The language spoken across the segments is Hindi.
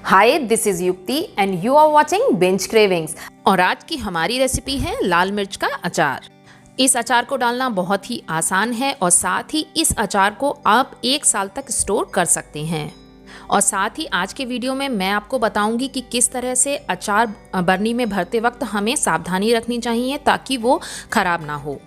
Hi, this is Yukti and you are watching binge cravings. और आज की हमारी रेसिपी है लाल मिर्च का अचार। इस अचार को डालना बहुत ही आसान है और साथ ही इस अचार को आप 1 साल तक स्टोर कर सकते हैं। और साथ ही आज के वीडियो में मैं आपको बताऊंगी कि किस तरह से अचार बरनी में भरते वक्त हमें सावधानी रखनी चाहिए ताकि वो खराब ना हो।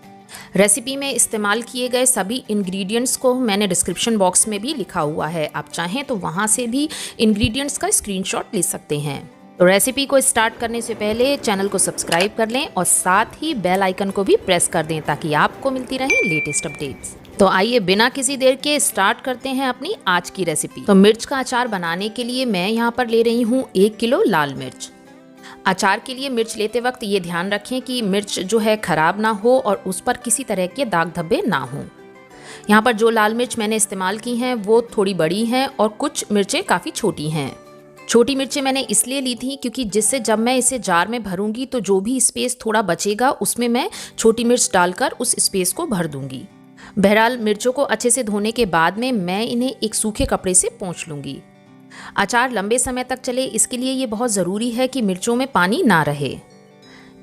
रेसिपी में इस्तेमाल किए गए सभी इंग्रेडिएंट्स को मैंने डिस्क्रिप्शन बॉक्स में भी लिखा हुआ है, आप चाहें तो वहां से भी इंग्रेडिएंट्स का स्क्रीनशॉट ले सकते हैं। तो रेसिपी को स्टार्ट करने से पहले चैनल को सब्सक्राइब कर लें और साथ ही बेल आइकन को भी प्रेस कर दें ताकि आपको मिलती रहे लेटेस्ट अपडेट्स। तो आइए बिना किसी देर के स्टार्ट करते हैं अपनी आज की रेसिपी। तो मिर्च का अचार बनाने के लिए मैं यहाँ पर ले रही हूँ 1 किलो लाल मिर्च। अचार के लिए मिर्च लेते वक्त ये ध्यान रखें कि मिर्च जो है ख़राब ना हो और उस पर किसी तरह के दाग धब्बे ना हों। यहाँ पर जो लाल मिर्च मैंने इस्तेमाल की हैं वो थोड़ी बड़ी हैं और कुछ मिर्चें काफ़ी छोटी हैं। छोटी मिर्चें मैंने इसलिए ली थी क्योंकि जिससे जब मैं इसे जार में भरूंगी तो जो भी स्पेस थोड़ा बचेगा उसमें मैं छोटी मिर्च डालकर उस स्पेस को भर दूंगी। बहरहाल मिर्चों को अच्छे से धोने के बाद में मैं इन्हें एक सूखे कपड़े से पोंछ लूँगी। अचार लंबे समय तक चले इसके लिए ये बहुत ज़रूरी है कि मिर्चों में पानी ना रहे।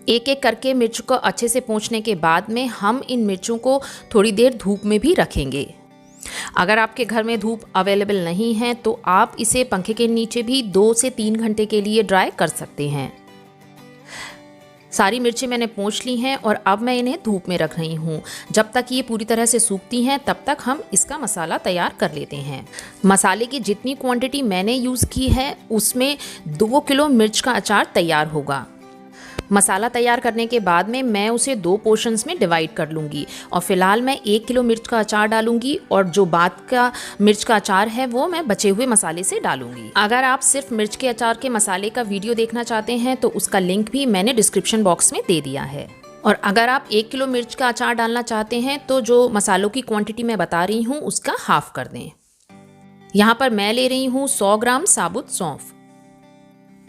एक एक करके मिर्च को अच्छे से पोंछने के बाद में हम इन मिर्चों को थोड़ी देर धूप में भी रखेंगे। अगर आपके घर में धूप अवेलेबल नहीं है तो आप इसे पंखे के नीचे भी 2 से 3 घंटे के लिए ड्राई कर सकते हैं। सारी मिर्चें मैंने पोंछ ली हैं और अब मैं इन्हें धूप में रख रही हूँ। जब तक ये पूरी तरह से सूखती हैं तब तक हम इसका मसाला तैयार कर लेते हैं। मसाले की जितनी क्वांटिटी मैंने यूज़ की है उसमें 2 किलो मिर्च का अचार तैयार होगा। मसाला तैयार करने के बाद में मैं उसे 2 पोर्शंस में डिवाइड कर लूँगी और फिलहाल मैं 1 किलो मिर्च का अचार डालूंगी और जो बाद का मिर्च का अचार है वो मैं बचे हुए मसाले से डालूंगी। अगर आप सिर्फ मिर्च के अचार के मसाले का वीडियो देखना चाहते हैं तो उसका लिंक भी मैंने डिस्क्रिप्शन बॉक्स में दे दिया है। और अगर आप 1 किलो मिर्च का अचार डालना चाहते हैं तो जो मसालों की क्वांटिटी मैं बता रही हूँ उसका हाफ कर दें। यहाँ पर मैं ले रही हूँ 100 ग्राम साबुत सौंफ,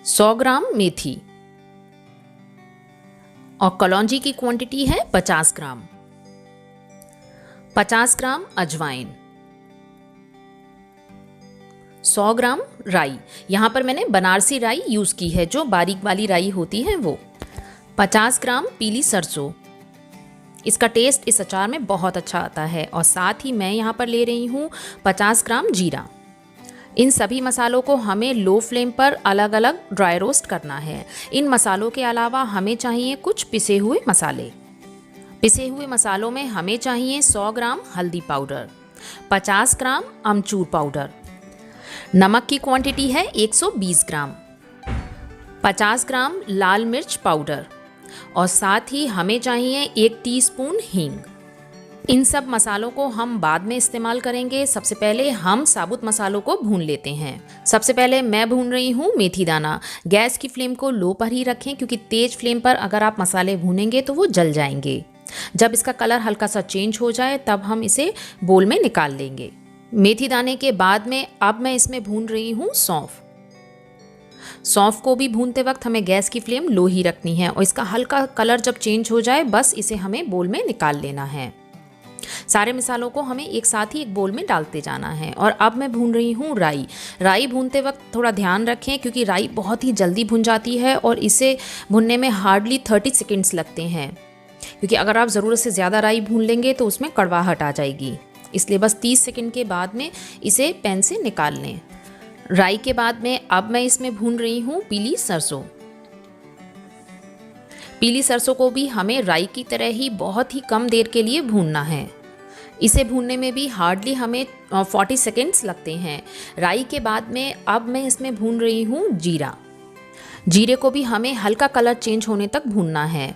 100 ग्राम मेथी और कलौंजी की क्वांटिटी है 50 ग्राम, 50 ग्राम अजवाइन, 100 ग्राम राई। यहाँ पर मैंने बनारसी राई यूज़ की है, जो बारीक वाली राई होती है वो, 50 ग्राम पीली सरसों। इसका टेस्ट इस अचार में बहुत अच्छा आता है। और साथ ही मैं यहाँ पर ले रही हूँ 50 ग्राम जीरा। इन सभी मसालों को हमें लो फ्लेम पर अलग अलग ड्राई रोस्ट करना है। इन मसालों के अलावा हमें चाहिए कुछ पिसे हुए मसाले। पिसे हुए मसालों में हमें चाहिए 100 ग्राम हल्दी पाउडर, 50 ग्राम अमचूर पाउडर, नमक की क्वांटिटी है 120 ग्राम, 50 ग्राम लाल मिर्च पाउडर और साथ ही हमें चाहिए 1 टीस्पून हींग। इन सब मसालों को हम बाद में इस्तेमाल करेंगे। सबसे पहले हम साबुत मसालों को भून लेते हैं। सबसे पहले मैं भून रही हूँ मेथी दाना। गैस की फ्लेम को लो पर ही रखें क्योंकि तेज फ्लेम पर अगर आप मसाले भूनेंगे तो वो जल जाएंगे। जब इसका कलर हल्का सा चेंज हो जाए तब हम इसे बोल में निकाल लेंगे। मेथी दाने के बाद में अब मैं इसमें भून रही हूँ सौंफ। सौंफ को भी भूनते वक्त हमें गैस की फ्लेम लो ही रखनी है और इसका हल्का कलर जब चेंज हो जाए बस इसे हमें बोल में निकाल लेना है। सारे मसालों को हमें एक साथ ही एक बोल में डालते जाना है। और अब मैं भून रही हूँ राई। राई भूनते वक्त थोड़ा ध्यान रखें क्योंकि राई बहुत ही जल्दी भुन जाती है और इसे भुनने में हार्डली 30 सेकेंड्स लगते हैं, क्योंकि अगर आप ज़रूरत से ज़्यादा राई भून लेंगे तो उसमें कड़वाहट आ जाएगी। इसलिए बस 30 सेकेंड के बाद में इसे पैन से निकाल लें। राई के बाद में अब मैं इसमें भून रही हूँ पीली सरसों। पीली सरसों को भी हमें राई की तरह ही बहुत ही कम देर के लिए भूनना है। इसे भूनने में भी हार्डली हमें 40 सेकेंड्स लगते हैं। राई के बाद में अब मैं इसमें भून रही हूँ जीरा। जीरे को भी हमें हल्का कलर चेंज होने तक भूनना है।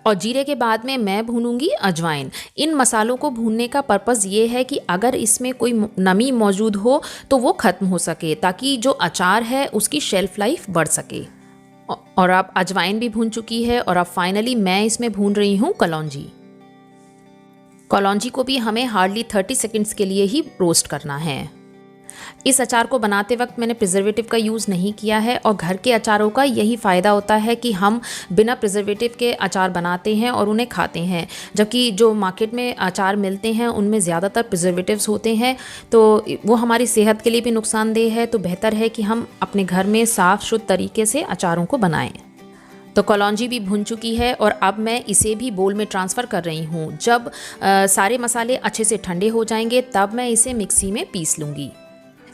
और जीरे के बाद में मैं भूनूंगी अजवाइन। इन मसालों को भूनने का पर्पज़ ये है कि अगर इसमें कोई नमी मौजूद हो तो वो ख़त्म हो सके, ताकि जो अचार है उसकी शेल्फ लाइफ बढ़ सके। और अब अजवाइन भी भून चुकी है और अब फाइनली मैं इसमें भून रही हूँ कलौंजी। कलौंजी को भी हमें हार्डली 30 सेकेंड्स के लिए ही रोस्ट करना है। इस अचार को बनाते वक्त मैंने प्रिजर्वेटिव का यूज़ नहीं किया है और घर के अचारों का यही फ़ायदा होता है कि हम बिना प्रिजर्वेटिव के अचार बनाते हैं और उन्हें खाते हैं, जबकि जो मार्केट में अचार मिलते हैं उनमें ज़्यादातर प्रिजर्वेटिव्स होते हैं, तो वो हमारी सेहत के लिए भी नुकसानदेह है। तो बेहतर है कि हम अपने घर में साफ़ शुद्ध तरीके से अचारों को बनाएँ। तो कलौंजी भी भुन चुकी है और अब मैं इसे भी बोल में ट्रांसफ़र कर रही हूँ। जब सारे मसाले अच्छे से ठंडे हो जाएंगे तब मैं इसे मिक्सी में पीस लूँगी।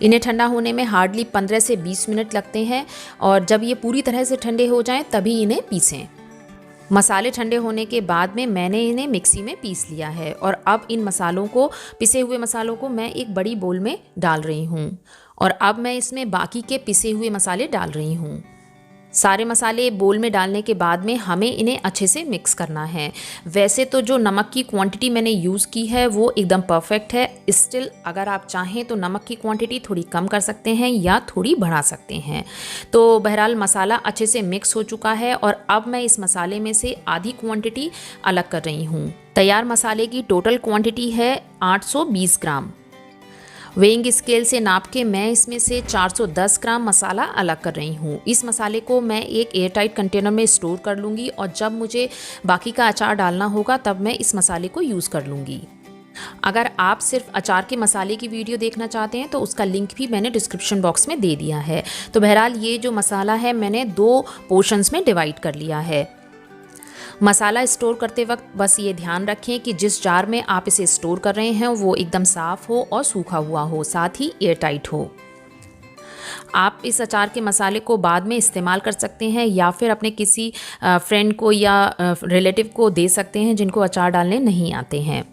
इन्हें ठंडा होने में हार्डली 15 से 20 मिनट लगते हैं और जब ये पूरी तरह से ठंडे हो जाएं तभी इन्हें पीसें। मसाले ठंडे होने के बाद में मैंने इन्हें मिक्सी में पीस लिया है और अब इन मसालों को, पिसे हुए मसालों को मैं एक बड़ी बोल में डाल रही हूँ और अब मैं इसमें बाकी के पिसे हुए मसाले डाल रही हूँ। सारे मसाले बोल में डालने के बाद में हमें इन्हें अच्छे से मिक्स करना है। वैसे तो जो नमक की क्वांटिटी मैंने यूज़ की है वो एकदम परफेक्ट है। स्टिल अगर आप चाहें तो नमक की क्वांटिटी थोड़ी कम कर सकते हैं या थोड़ी बढ़ा सकते हैं। तो बहरहाल मसाला अच्छे से मिक्स हो चुका है और अब मैं इस मसाले में से आधी क्वांटिटी अलग कर रही हूँ। तैयार मसाले की टोटल क्वांटिटी है 820 ग्राम। वेइंग स्केल से नाप के मैं इसमें से 410 ग्राम मसाला अलग कर रही हूँ। इस मसाले को मैं एक एयरटाइट कंटेनर में स्टोर कर लूँगी और जब मुझे बाकी का अचार डालना होगा तब मैं इस मसाले को यूज़ कर लूँगी। अगर आप सिर्फ अचार के मसाले की वीडियो देखना चाहते हैं तो उसका लिंक भी मैंने डिस्क्रिप्शन बॉक्स में दे दिया है। तो बहरहाल ये जो मसाला है मैंने 2 पोर्शंस में डिवाइड कर लिया है। मसाला स्टोर करते वक्त बस ये ध्यान रखें कि जिस जार में आप इसे स्टोर कर रहे हैं वो एकदम साफ़ हो और सूखा हुआ हो, साथ ही एयर टाइट हो। आप इस अचार के मसाले को बाद में इस्तेमाल कर सकते हैं या फिर अपने किसी फ्रेंड को या रिलेटिव को दे सकते हैं जिनको अचार डालने नहीं आते हैं,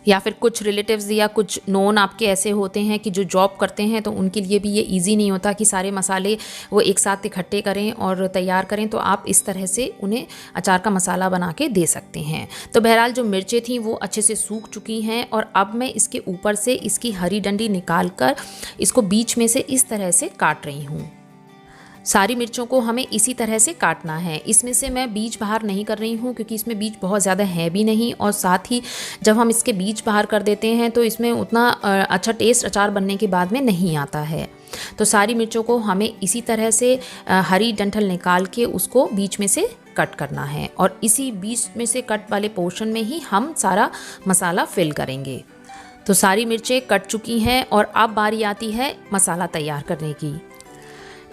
या फिर कुछ रिलेटिव्स या कुछ नोन आपके ऐसे होते हैं कि जो जॉब करते हैं तो उनके लिए भी ये इजी नहीं होता कि सारे मसाले वो एक साथ इकट्ठे करें और तैयार करें। तो आप इस तरह से उन्हें अचार का मसाला बना के दे सकते हैं। तो बहरहाल जो मिर्चें थी वो अच्छे से सूख चुकी हैं और अब मैं इसके ऊपर से इसकी हरी डंडी निकाल कर इसको बीच में से इस तरह से काट रही हूँ। सारी मिर्चों को हमें इसी तरह से काटना है। इसमें से मैं बीज बाहर नहीं कर रही हूँ क्योंकि इसमें बीज बहुत ज़्यादा है भी नहीं और साथ ही जब हम इसके बीज बाहर कर देते हैं तो इसमें उतना अच्छा टेस्ट अचार बनने के बाद में नहीं आता है। तो सारी मिर्चों को हमें इसी तरह से हरी डंठल निकाल के उसको बीच में से कट करना है और इसी बीच में से कट वाले पोर्शन में ही हम सारा मसाला फिल करेंगे। तो सारी मिर्चें कट चुकी हैं और अब बारी आती है मसाला तैयार करने की।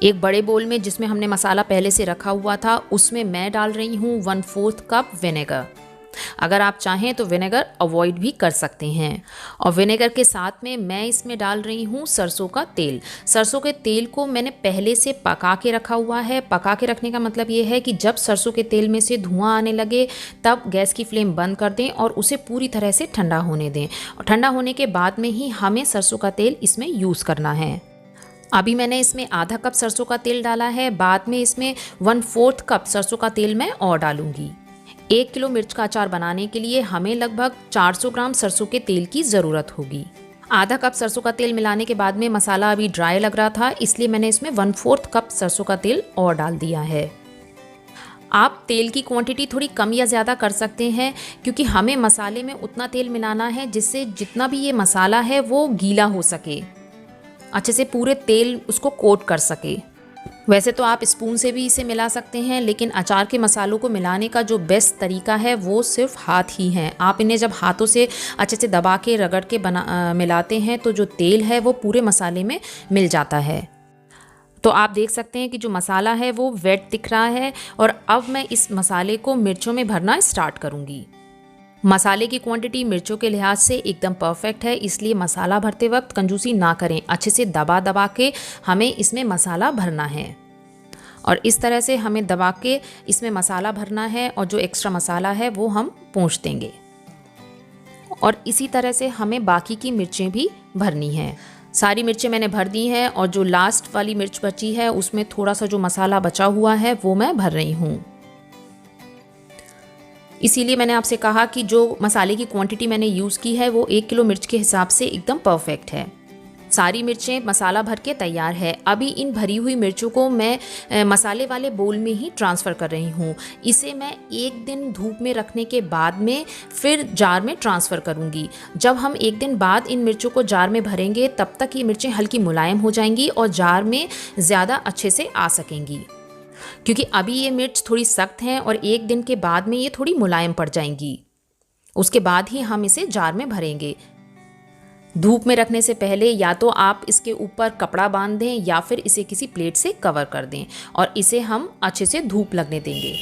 एक बड़े बोल में जिसमें हमने मसाला पहले से रखा हुआ था उसमें मैं डाल रही हूँ 1/4 कप विनेगर। अगर आप चाहें तो विनेगर अवॉइड भी कर सकते हैं। और विनेगर के साथ में मैं इसमें डाल रही हूँ सरसों का तेल। सरसों के तेल को मैंने पहले से पका के रखा हुआ है। पका के रखने का मतलब ये है कि जब सरसों के तेल में से धुआं आने लगे तब गैस की फ्लेम बंद कर दें और उसे पूरी तरह से ठंडा होने दें। और ठंडा होने के बाद में ही हमें सरसों का तेल इसमें यूज़ करना है। अभी मैंने इसमें आधा कप सरसों का तेल डाला है, बाद में इसमें 1/4 कप सरसों का तेल मैं और डालूंगी। 1 किलो मिर्च का अचार बनाने के लिए हमें लगभग 400 ग्राम सरसों के तेल की ज़रूरत होगी। आधा कप सरसों का तेल मिलाने के बाद में मसाला अभी ड्राई लग रहा था, इसलिए मैंने इसमें 1/4 कप सरसों का तेल और डाल दिया है। आप तेल की क्वांटिटी थोड़ी कम या ज़्यादा कर सकते हैं क्योंकि हमें मसाले में उतना तेल मिलाना है जिससे जितना भी ये मसाला है वो गीला हो सके, अच्छे से पूरे तेल उसको कोट कर सके। वैसे तो आप स्पून से भी इसे मिला सकते हैं, लेकिन अचार के मसालों को मिलाने का जो बेस्ट तरीका है वो सिर्फ हाथ ही है। आप इन्हें जब हाथों से अच्छे से दबा के रगड़ के मिलाते हैं तो जो तेल है वो पूरे मसाले में मिल जाता है। तो आप देख सकते हैं कि जो मसाला है वो वेट दिख रहा है और अब मैं इस मसाले को मिर्चों में भरना स्टार्ट करूँगी। मसाले की क्वांटिटी मिर्चों के लिहाज से एकदम परफेक्ट है, इसलिए मसाला भरते वक्त कंजूसी ना करें। अच्छे से दबा दबा के हमें इसमें मसाला भरना है और इस तरह से हमें दबा के इसमें मसाला भरना है और जो एक्स्ट्रा मसाला है वो हम पोंछ देंगे। और इसी तरह से हमें बाकी की मिर्चें भी भरनी हैं। सारी मिर्चें मैंने भर दी हैं और जो लास्ट वाली मिर्च बची है उसमें थोड़ा सा जो मसाला बचा हुआ है वो मैं भर रही हूँ। इसीलिए मैंने आपसे कहा कि जो मसाले की क्वांटिटी मैंने यूज़ की है वो 1 किलो मिर्च के हिसाब से एकदम परफेक्ट है। सारी मिर्चें मसाला भर के तैयार है। अभी इन भरी हुई मिर्चों को मैं मसाले वाले बोल में ही ट्रांसफ़र कर रही हूँ। इसे मैं 1 दिन धूप में रखने के बाद में फिर जार में ट्रांसफ़र करूँगी। जब हम 1 दिन बाद इन मिर्चों को जार में भरेंगे तब तक ये मिर्चें हल्की मुलायम हो जाएंगी और जार में ज़्यादा अच्छे से आ सकेंगी, क्योंकि अभी ये मिर्च थोड़ी सख्त हैं और 1 दिन के बाद में ये थोड़ी मुलायम पड़ जाएंगी। उसके बाद ही हम इसे जार में भरेंगे। धूप में रखने से पहले या तो आप इसके ऊपर कपड़ा बांध दें या फिर इसे किसी प्लेट से कवर कर दें और इसे हम अच्छे से धूप लगने देंगे।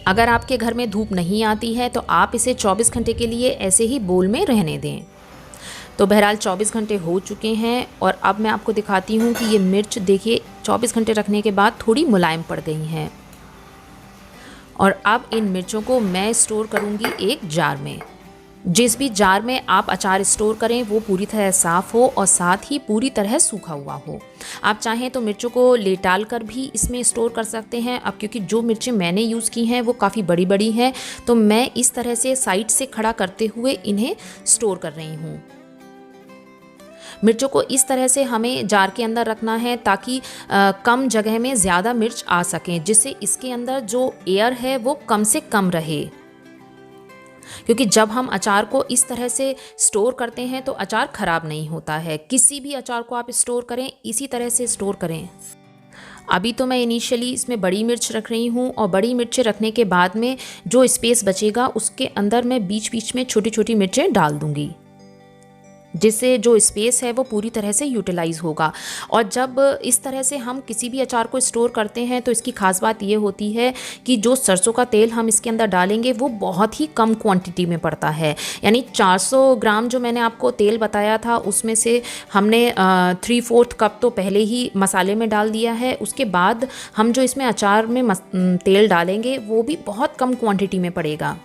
अगर आपके घर में धूप नहीं आती है तो आप इसे 24 घंटे के लिए ऐसे ही बोल में रहने दें। तो बहरहाल 24 घंटे हो चुके हैं और अब मैं आपको दिखाती हूँ कि ये मिर्च देखिए 24 घंटे रखने के बाद थोड़ी मुलायम पड़ गई हैं। और अब इन मिर्चों को मैं स्टोर करूँगी एक जार में। जिस भी जार में आप अचार स्टोर करें वो पूरी तरह साफ़ हो और साथ ही पूरी तरह सूखा हुआ हो। आप चाहें तो मिर्चों को लेटाल कर भी इसमें स्टोर कर सकते हैं। अब क्योंकि जो मिर्चें मैंने यूज़ की हैं वो काफ़ी बड़ी बड़ी हैं, तो मैं इस तरह से साइड से खड़ा करते हुए इन्हें स्टोर कर रही हूँ। मिर्चों को इस तरह से हमें जार के अंदर रखना है ताकि कम जगह में ज़्यादा मिर्च आ सकें, जिससे इसके अंदर जो एयर है वो कम से कम रहे। क्योंकि जब हम अचार को इस तरह से स्टोर करते हैं तो अचार ख़राब नहीं होता है। किसी भी अचार को आप स्टोर करें इसी तरह से स्टोर करें। अभी तो मैं इनिशियली इसमें बड़ी मिर्च रख रही हूँ और बड़ी मिर्चें रखने के बाद में जो स्पेस बचेगा उसके अंदर मैं बीच बीच में छोटी छोटी मिर्चें डाल दूँगी, जिससे जो स्पेस है वो पूरी तरह से यूटिलाइज़ होगा। और जब इस तरह से हम किसी भी अचार को स्टोर करते हैं तो इसकी ख़ास बात ये होती है कि जो सरसों का तेल हम इसके अंदर डालेंगे वो बहुत ही कम क्वांटिटी में पड़ता है। यानी 400 ग्राम जो मैंने आपको तेल बताया था उसमें से हमने 3/4 कप तो पहले ही मसाले में डाल दिया है। उसके बाद हम जो इसमें अचार में तेल डालेंगे वो भी बहुत कम क्वान्टिटी में पड़ेगा।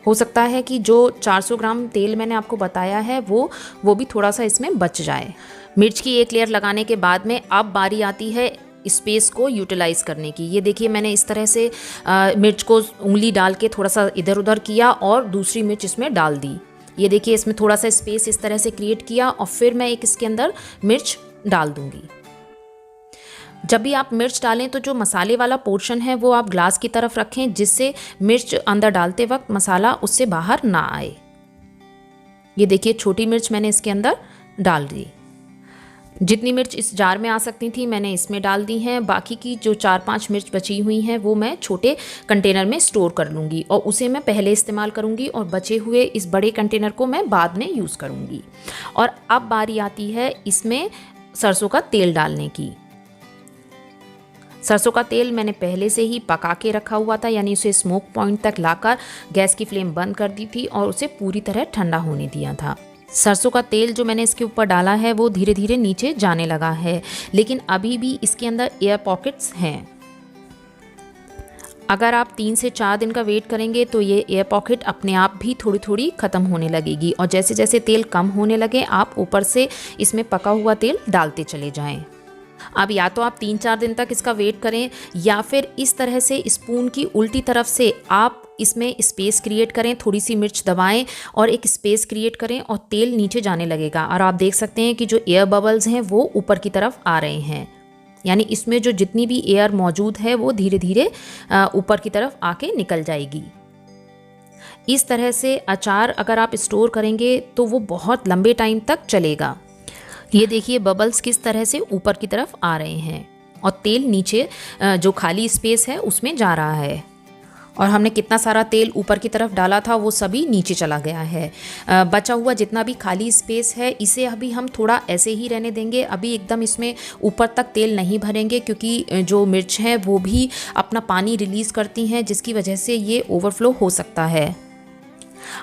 हो सकता है कि जो 400 ग्राम तेल मैंने आपको बताया है वो भी थोड़ा सा इसमें बच जाए। मिर्च की एक लेयर लगाने के बाद में अब बारी आती है स्पेस को यूटिलाइज़ करने की। ये देखिए मैंने इस तरह से मिर्च को उंगली डाल के थोड़ा सा इधर उधर किया और दूसरी मिर्च इसमें डाल दी। ये देखिए इसमें थोड़ा सा स्पेस इस तरह से क्रिएट किया और फिर मैं एक इसके अंदर मिर्च डाल दूँगी। जब भी आप मिर्च डालें तो जो मसाले वाला पोर्शन है वो आप ग्लास की तरफ रखें, जिससे मिर्च अंदर डालते वक्त मसाला उससे बाहर ना आए। ये देखिए छोटी मिर्च मैंने इसके अंदर डाल दी। जितनी मिर्च इस जार में आ सकती थी मैंने इसमें डाल दी हैं। बाकी की जो 4-5 मिर्च बची हुई हैं वो मैं छोटे कंटेनर में स्टोर कर लूँगी और उसे मैं पहले इस्तेमाल करूँगी और बचे हुए इस बड़े कंटेनर को मैं बाद में यूज़ करूँगी। और अब बारी आती है इसमें सरसों का तेल डालने की। सरसों का तेल मैंने पहले से ही पका के रखा हुआ था, यानी उसे स्मोक पॉइंट तक लाकर गैस की फ्लेम बंद कर दी थी और उसे पूरी तरह ठंडा होने दिया था। सरसों का तेल जो मैंने इसके ऊपर डाला है वो धीरे धीरे नीचे जाने लगा है, लेकिन अभी भी इसके अंदर एयर पॉकेट्स हैं। अगर आप 3 से 4 दिन का वेट करेंगे तो ये एयर पॉकेट अपने आप भी थोड़ी थोड़ी ख़त्म होने लगेगी और जैसे जैसे तेल कम होने लगे आप ऊपर से इसमें पका हुआ तेल डालते चले जाएं। अब या तो आप 3-4 दिन तक इसका वेट करें या फिर इस तरह से स्पून की उल्टी तरफ से आप इसमें स्पेस क्रिएट करें, थोड़ी सी मिर्च दबाएं और एक स्पेस क्रिएट करें और तेल नीचे जाने लगेगा और आप देख सकते हैं कि जो एयर बबल्स हैं वो ऊपर की तरफ आ रहे हैं। यानी इसमें जो जितनी भी एयर मौजूद है वो धीरे धीरे ऊपर की तरफ आके निकल जाएगी। इस तरह से अचार अगर आप स्टोर करेंगे तो वो बहुत लंबे टाइम तक चलेगा। ये देखिए बबल्स किस तरह से ऊपर की तरफ आ रहे हैं और तेल नीचे जो खाली स्पेस है उसमें जा रहा है और हमने कितना सारा तेल ऊपर की तरफ डाला था वो सभी नीचे चला गया है। बचा हुआ जितना भी खाली स्पेस है इसे अभी हम थोड़ा ऐसे ही रहने देंगे। अभी एकदम इसमें ऊपर तक तेल नहीं भरेंगे क्योंकि जो मिर्च है वो भी अपना पानी रिलीज़ करती हैं, जिसकी वजह से ये ओवरफ्लो हो सकता है।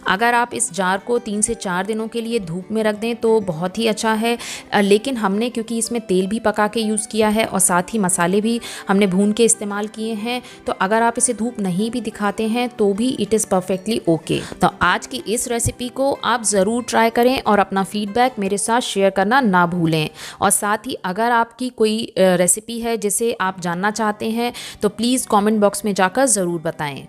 अगर आप इस जार को 3 से 4 दिनों के लिए धूप में रख दें तो बहुत ही अच्छा है, लेकिन हमने क्योंकि इसमें तेल भी पका के यूज़ किया है और साथ ही मसाले भी हमने भून के इस्तेमाल किए हैं, तो अगर आप इसे धूप नहीं भी दिखाते हैं तो भी इट इज़ परफेक्टली ओके। तो आज की इस रेसिपी को आप ज़रूर ट्राई करें और अपना फीडबैक मेरे साथ शेयर करना ना भूलें। और साथ ही अगर आपकी कोई रेसिपी है जिसे आप जानना चाहते हैं तो प्लीज़ कमेंट बॉक्स में जाकर ज़रूर बताएं।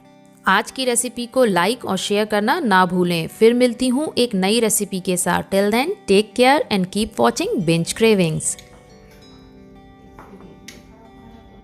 आज की रेसिपी को लाइक और शेयर करना ना भूलें। फिर मिलती हूँ एक नई रेसिपी के साथ। Till then take care and keep watching binge cravings.